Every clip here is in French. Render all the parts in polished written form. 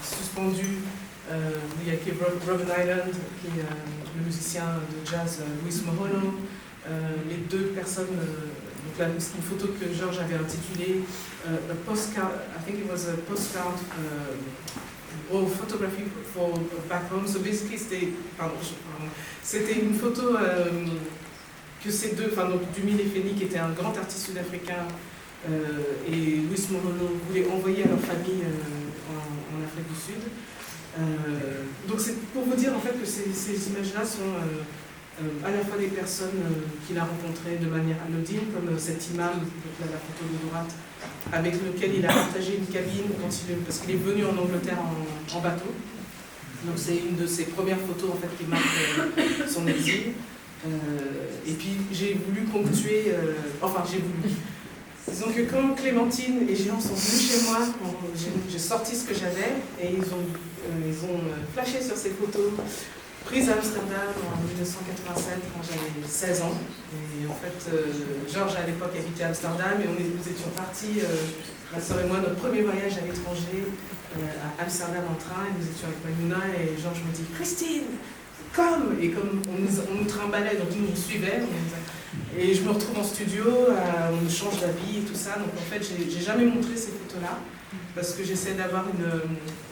suspendu. Il y a Robin Island, qui est le musicien de jazz Luis Mohono. Les deux personnes, donc là, une photo que Georges avait intitulée a postcard, I think it was a postcard or photography for back home. So basically, c'était une photo que ces deux, donc Dumi Lefeni, qui était un grand artiste sud-africain, et Luis Mohono voulaient envoyer à leur famille en Afrique du Sud. Donc c'est pour vous dire en fait que ces images-là sont à la fois des personnes qu'il a rencontrées de manière anodine, comme cet imam, donc là, la photo de droite, avec lequel il a partagé une cabine parce qu'il est venu en Angleterre en bateau. Donc c'est une de ses premières photos en fait, qui marque son exil. Et puis j'ai voulu ponctuer, disons que quand Clémentine et Jean sont venus chez moi, j'ai sorti ce que j'avais et ils ont flashé sur ces photos prises à Amsterdam en 1987 quand j'avais 16 ans. Et en fait, Georges à l'époque habitait à Amsterdam et nous étions partis, ma soeur et moi, notre premier voyage à l'étranger, à Amsterdam en train, et nous étions avec Maïmouna et Georges me dit « Christine, comme !» Et comme on nous trimballait, donc nous suivait. Et je me retrouve en studio, on me change d'habit et tout ça. Donc en fait, j'ai jamais montré ces photos-là parce que j'essaie d'avoir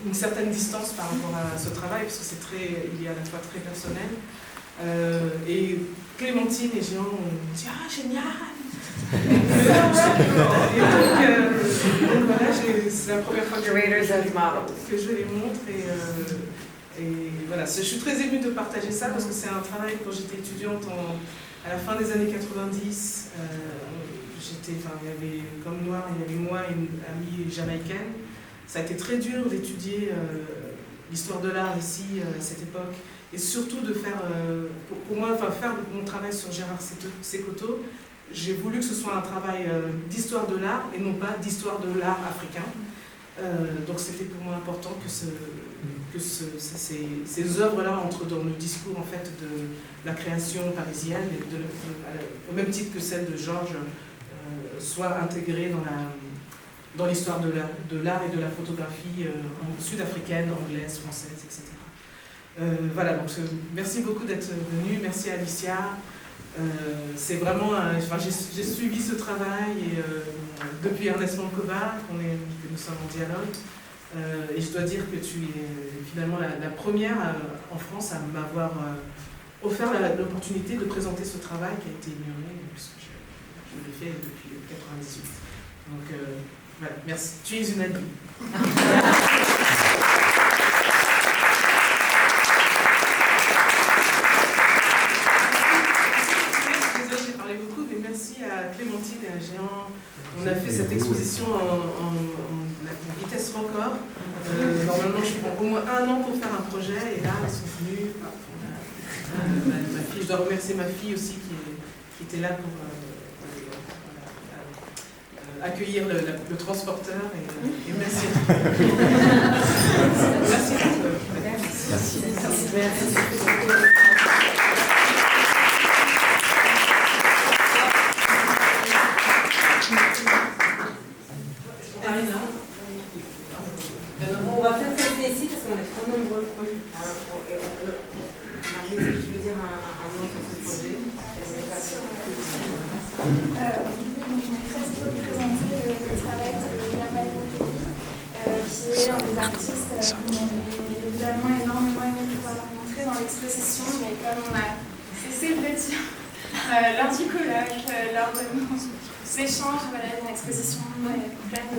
une certaine distance par rapport à ce travail parce que il est à la fois très personnel. Et Clémentine et Jean ont dit « Ah, génial !» Et donc voilà, c'est la première fois que je les montre et voilà, je suis très émue de partager ça parce que c'est un travail quand j'étais étudiante à la fin des années 90. Il y avait comme Noir, il y avait moi et une amie jamaïcaine. Ça a été très dur d'étudier l'histoire de l'art ici à cette époque et surtout de faire, pour moi, faire mon travail sur Gérard Sekoto. J'ai voulu que ce soit un travail d'histoire de l'art et non pas d'histoire de l'art africain. Donc c'était pour moi important que ces œuvres-là entrent dans le discours en fait, de la création parisienne, au même titre que celle de Georges, soient intégrées dans l'histoire de l'art et de la photographie sud-africaine, anglaise, française, etc. Voilà, donc merci beaucoup d'être venu, merci à Alicia. C'est vraiment, j'ai suivi ce travail et, depuis Ernest Mankova, que nous sommes en dialogue, et je dois dire que tu es finalement la première en France à m'avoir offert l'opportunité de présenter ce travail qui a été ignoré, puisque je l'ai fait depuis 1998. Donc voilà, merci, tu es une amie. Merci à Clémentine et à Géant. On a fait cette exposition en vitesse record. Normalement, je prends au moins 1 an pour faire un projet, et là, ils sont venus. Ma fille, je dois remercier ma fille aussi qui était là pour accueillir le transporteur. Et merci. Merci. On va faire ça ici parce qu'on est trop nombreux. Marie, est-ce que tu veux dire un mot sur ce projet? Je voulais très présenter le travail de Yamal qui est un des artistes qu'on a évidemment énormément aimé pouvoir montrer dans l'exposition, mais comme on a cessé de le dire lors du collage, lors de nos échanges, voilà, une exposition pleine de